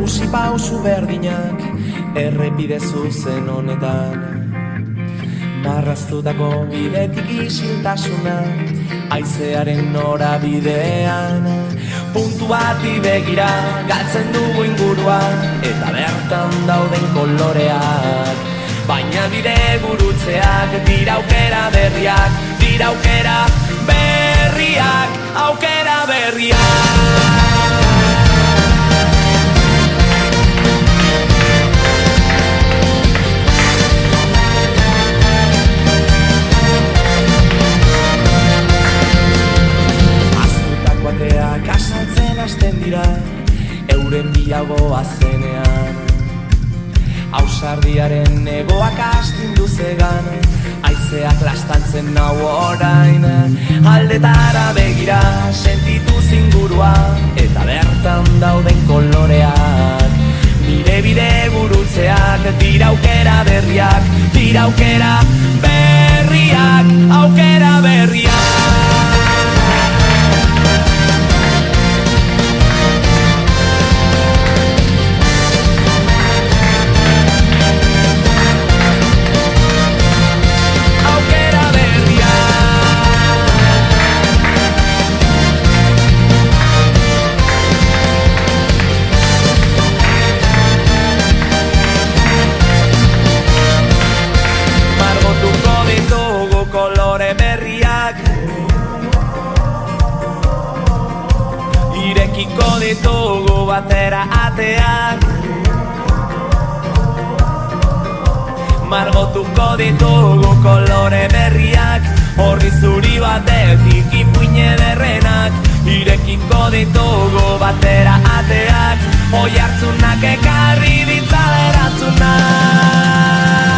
ikusi pausu berdinak errepide zuzen honetan. Marraztutako bidetik isiltasuna, haizearen norabidean. Puntu bati begira galtzen dugu ingurua, eta bertan dauden koloreak. Baina bide gurutzeak dira aukera berriak, dira aukera berriak, aukera berriak. Bateak asaltzen hasten dira, euren bilagoa zenean. Ausardiaren egoak astindu zegan, haizeak lastantzen nau orain. Aldetara begira sentitu zingurua, eta bertan dauden koloreak. Nire bide gurutzeak dira aukera berriak, dira aukera berriak, aukera berriak. Kolore berriak irekiko ditugu batera ateak, margotuko ditugu kolore berriak, horri zuri batetik ipuine derrenak, irekiko ditugu batera ateak, oi hartzunak ekarri ditzala erantzunak.